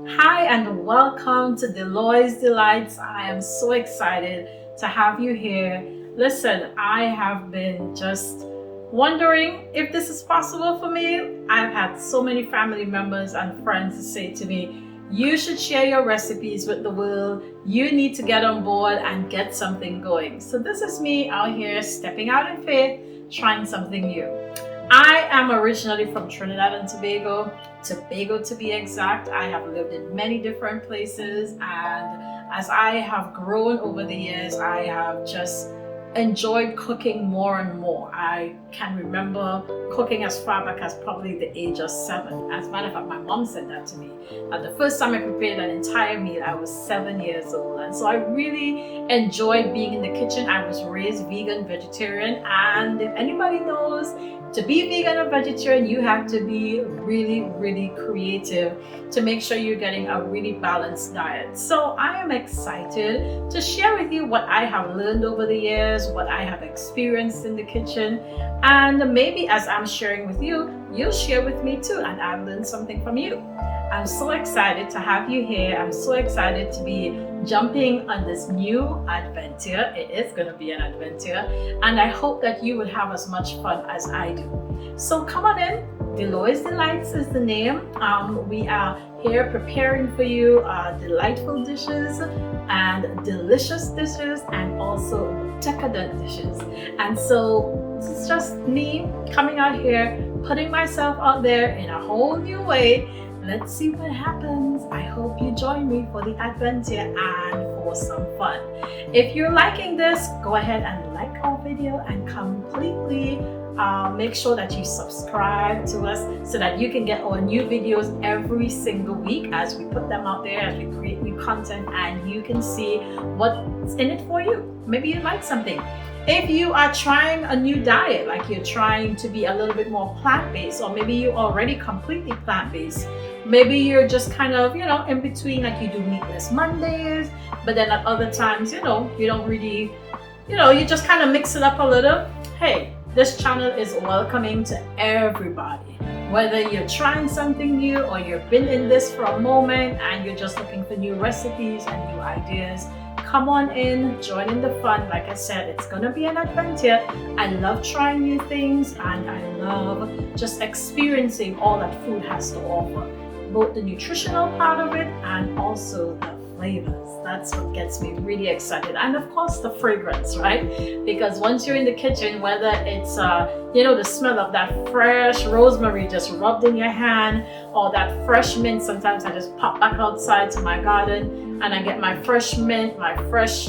Hi and welcome to Dloys Delights. I am so excited to have you here. Listen, I have been just wondering if this is possible for me. I've had so many family members and friends say to me, you should share your recipes with the world. You need to get on board and get something going. So this is me out here stepping out in faith, trying something new. I am originally from Trinidad and Tobago to be exact. I have lived in many different places, and as I have grown over the years, I have just enjoyed cooking more and more. I can remember cooking as far back as probably the age of 7. As a matter of fact, my mom said that to me. The first time I prepared an entire meal, I was 7 years old. And so I really enjoyed being in the kitchen. I was raised vegan, vegetarian, and if anybody knows, to be vegan or vegetarian, you have to be really creative to make sure you're getting a really balanced diet. So I am excited to share with you what I have learned over the years, what I have experienced in the kitchen, and maybe as I'm sharing with you, you'll share with me too, and I've learned something from you. I'm so excited to have you here. I'm so excited to be jumping on this new adventure. It is going to be an adventure, and I hope that you will have as much fun as I do. So come on in. Dloys Delights is the name. We are here preparing for you delightful dishes and delicious dishes and also decadent dishes. And so this is just me coming out here, putting myself out there in a whole new way. Let's see what happens. I hope you join me for the adventure and for some fun. If you're liking this, go ahead and like our video and completely make sure that you subscribe to us so that you can get our new videos every single week as we put them out there, as we create new content, and you can see what's in it for you. Maybe you like something. If you are trying a new diet, like you're trying to be a little bit more plant-based, or maybe you're already completely plant-based, maybe you're just kind of, in between, like you do meatless Mondays, but then at other times, you don't really, you just kind of mix it up a little. Hey, this channel is welcoming to everybody. Whether you're trying something new or you've been in this for a moment and you're just looking for new recipes and new ideas, come on in, join in the fun. Like I said, it's gonna be an adventure. I love trying new things, and I love just experiencing all that food has to offer, both the nutritional part of it and also the flavors. That's what gets me really excited. And of course the fragrance, right? Because once you're in the kitchen, whether it's the smell of that fresh rosemary just rubbed in your hand, or that fresh mint. Sometimes I just pop back outside to my garden and I get my fresh mint, my fresh,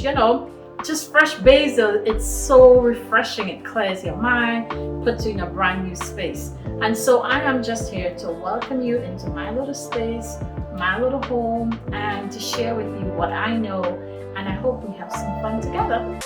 just fresh basil. It's so refreshing. It clears your mind, puts you in a brand new space. And so I am just here to welcome you into my little space, my little home, and to share with you what I know, and I hope we have some fun together.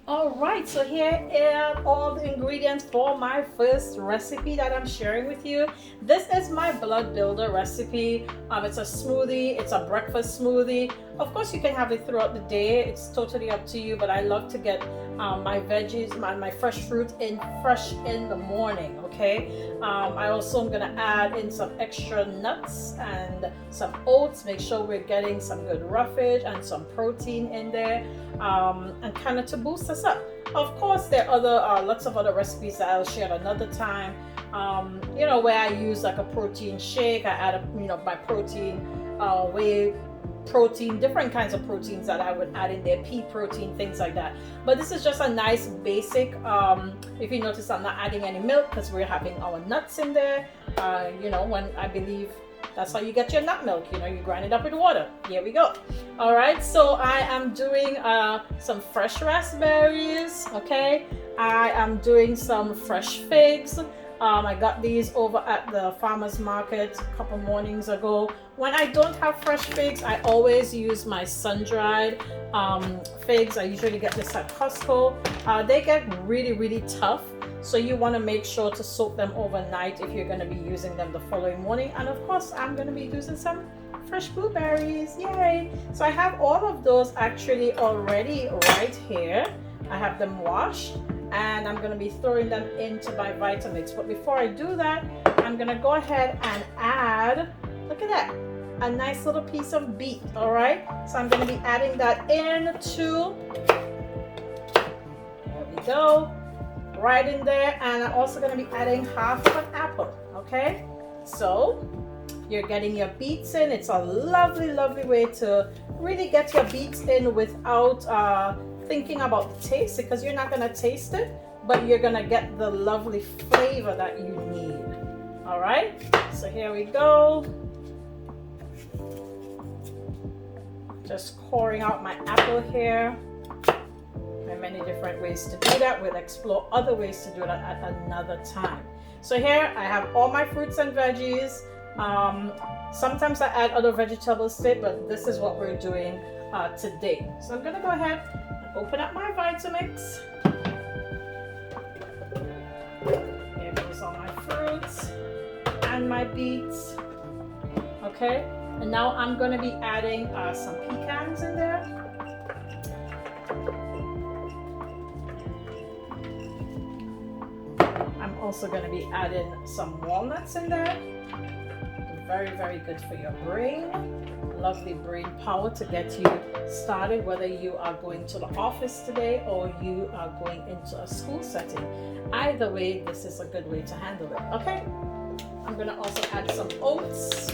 Alright, so here are all the ingredients for my first recipe that I'm sharing with you. This is my blood builder recipe. It's a smoothie, it's a breakfast smoothie. Of course you can have it throughout the day, it's totally up to you, but I love to get my veggies, my fresh fruit fresh in the morning, okay? I also am gonna add in some extra nuts and some oats, make sure we're getting some good roughage and some protein in there, and kind of to boost us up. Of course, there are lots of other recipes that I'll share another time. Where I use like a protein shake. I add my protein, whey protein, different kinds of proteins that I would add in there, pea protein, things like that. But this is just a nice basic. If you notice, I'm not adding any milk because we're having our nuts in there. When I believe that's how you get your nut milk. You grind it up with water. Here we go. All right, so I am doing some fresh raspberries. Okay, I am doing some fresh figs. I got these over at the farmer's market a couple mornings ago. When I don't have fresh figs, I always use my sun-dried figs. I usually get this at Costco. They get really tough, so you want to make sure to soak them overnight if you're going to be using them the following morning. And of course, I'm going to be using some fresh blueberries. Yay! So I have all of those actually already right here. I have them washed, and I'm going to be throwing them into my Vitamix. But before I do that, I'm going to go ahead and add, look at that, a nice little piece of beet. All right, so I'm going to be adding that into, there we go, right in there. And I'm also going to be adding half of an apple. Okay, so you're getting your beets in. It's a lovely way to really get your beets in without thinking about the taste, because you're not going to taste it, but you're going to get the lovely flavor that you need. All right, so here we go. Just pouring out my apple here. There are many different ways to do that. We'll explore other ways to do that at another time. So here I have all my fruits and veggies. Sometimes I add other vegetables to it, but this is what we're doing today. So I'm going to go ahead and open up my Vitamix. Here goes all my fruits and my beets. Okay, and now I'm going to be adding some pecans in there. I'm also going to be adding some walnuts in there. Very good for your brain. Lovely brain power to get you started, whether you are going to the office today or you are going into a school setting. Either way, this is a good way to handle it. Okay, I'm going to also add some oats.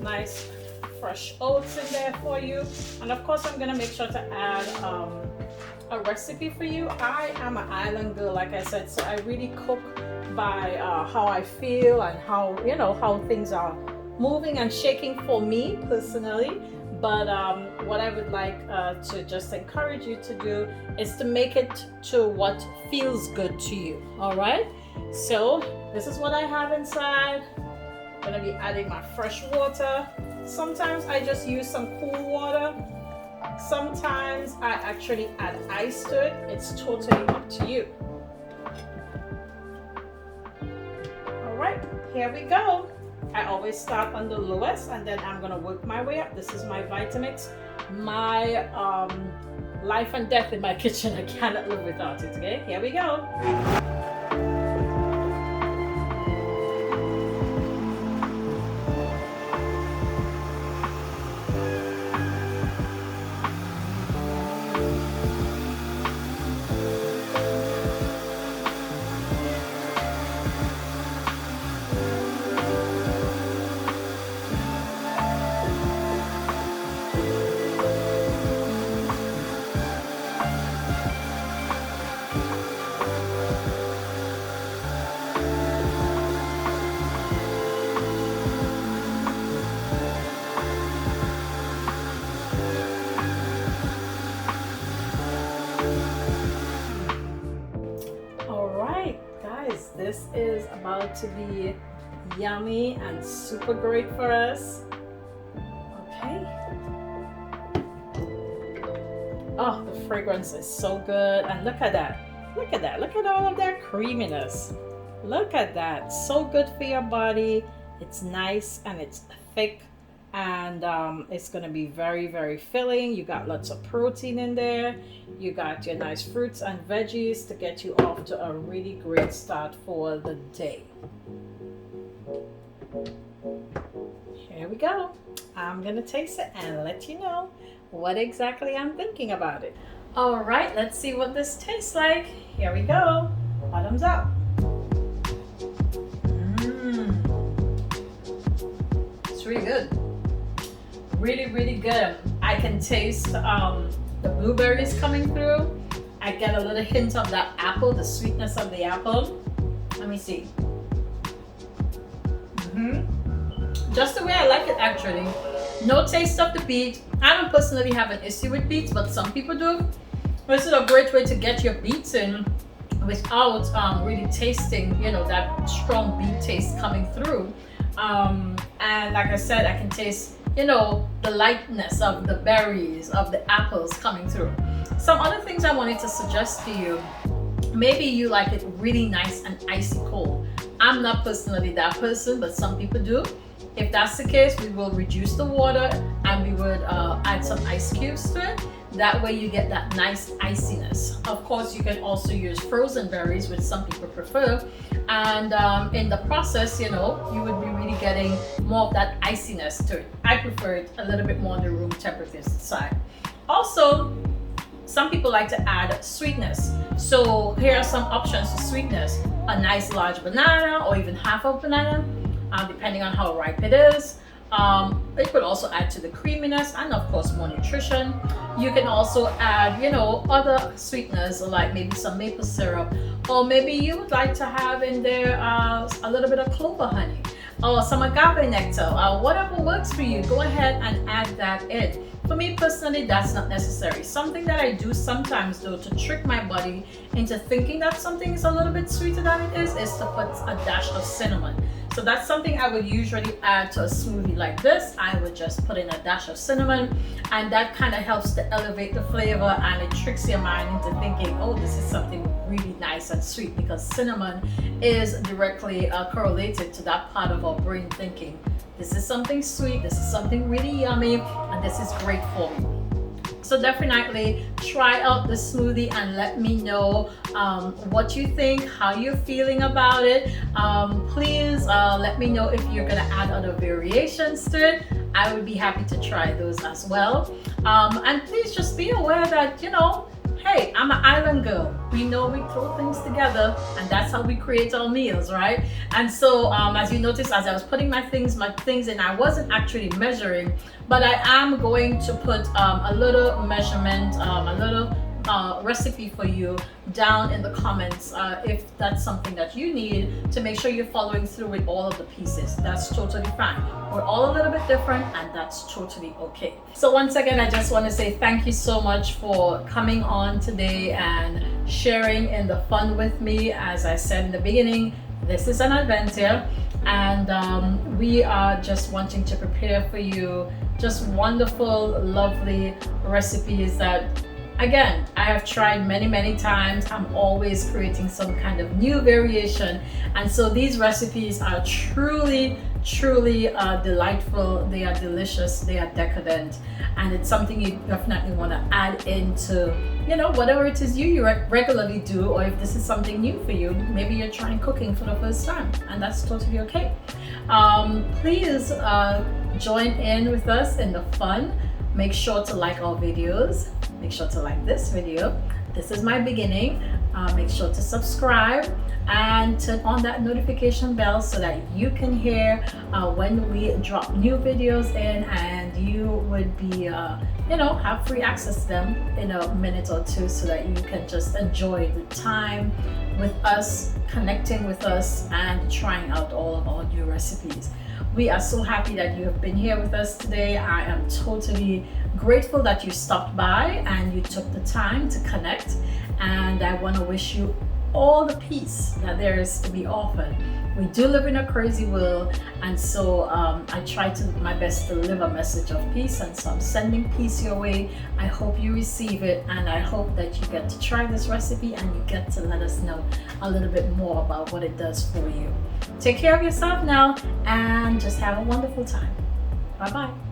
Nice fresh oats in there for you. And of course, I'm going to make sure to add a recipe for you. I am an island girl, like I said, so I really cook by how I feel and how, you know, how things are moving and shaking for me personally. But what I would like to just encourage you to do is to make it to what feels good to you. All right, so this is what I have inside. I'm gonna be adding my fresh water. Sometimes I just use some cool water. Sometimes I actually add ice to it. It's totally up to you. All right, here we go. I always start on the lowest and then I'm gonna work my way up. This is my Vitamix, my life and death in my kitchen. I cannot live without it. Okay, here we go. This is about to be yummy and super great for us. Okay. Oh, the fragrance is so good. And look at that. Look at that. Look at all of that creaminess. Look at that. So good for your body. It's nice and it's thick. And it's going to be very filling. You got lots of protein in there. You got your nice fruits and veggies to get you off to a really great start for the day. Here we go. I'm going to taste it and let you know what exactly I'm thinking about it. All right, let's see what this tastes like. Here we go. Bottoms up. It's really good. Really good. I can taste the blueberries coming through. I get a little hint of that apple, the sweetness of the apple. Let me see. Just the way I like it, actually. No taste of the beet. I don't personally have an issue with beets, but some people do. This is a great way to get your beets in without really tasting, you know, that strong beet taste coming through. And like I said, I can taste, you know, the lightness of the berries, of the apples coming through. Some other things I wanted to suggest to you, maybe you like it really nice and icy cold. I'm not personally that person, but some people do. If that's the case, we will reduce the water and we would add some ice cubes to it. That way you get that nice iciness. Of course, you can also use frozen berries, which some people prefer. And in the process, you know, you would be really getting more of that iciness to it. I prefer it a little bit more on the room temperature side. Also, some people like to add sweetness. So here are some options for sweetness. A nice large banana or even half a banana, depending on how ripe it is. It could also add to the creaminess and of course more nutrition. You can also add, you know, other sweeteners like maybe some maple syrup, or maybe you would like to have in there a little bit of clover honey or some agave nectar, whatever works for you. Go ahead and add that in. For me personally, that's not necessary. Something that I do sometimes though to trick my body into thinking that something is a little bit sweeter than it is to put a dash of cinnamon. So that's something I would usually add to a smoothie like this. I would just put in a dash of cinnamon, and that kind of helps to elevate the flavor, and it tricks your mind into thinking, oh, this is something really nice and sweet, because cinnamon is directly correlated to that part of our brain thinking, this is something sweet, this is something really yummy, and this is great for me. So definitely try out the smoothie and let me know what you think, how you're feeling about it. Please let me know if you're gonna add other variations to it. I would be happy to try those as well. And please just be aware that, you know, hey, I'm an island girl. We know we throw things together, and that's how we create our meals, right? And so as you notice, as I was putting my things in, I wasn't actually measuring, but I am going to put a little measurement, a little recipe for you down in the comments if that's something that you need to make sure you're following through with all of the pieces. That's totally fine. We're all a little bit different, and that's totally okay. So once again, I just want to say thank you so much for coming on today and sharing in the fun with me. As I said in the beginning, this is an adventure, and we are just wanting to prepare for you just wonderful, lovely recipes that, again, I have tried many times. I'm always creating some kind of new variation, and so these recipes are truly delightful. They are delicious, they are decadent, and it's something you definitely want to add into, you know, whatever it is you regularly do, or if this is something new for you, maybe you're trying cooking for the first time, and that's totally okay. Please join in with us in the fun. Make sure to like our videos. Make sure to like this video. This is my beginning. Make sure to subscribe and turn on that notification bell so that you can hear when we drop new videos in, and you would be, you know, have free access to them in a minute or two, so that you can just enjoy the time with us, connecting with us, and trying out all of our new recipes. We are so happy that you have been here with us today. I am totally grateful that you stopped by and you took the time to connect, and I want to wish you all the peace that there is to be offered. We do live in a crazy world, and so I try to my best to live a message of peace, and so I'm sending peace your way. I hope you receive it, and I hope that you get to try this recipe and you get to let us know a little bit more about what it does for you. Take care of yourself now, and just have a wonderful time. Bye bye.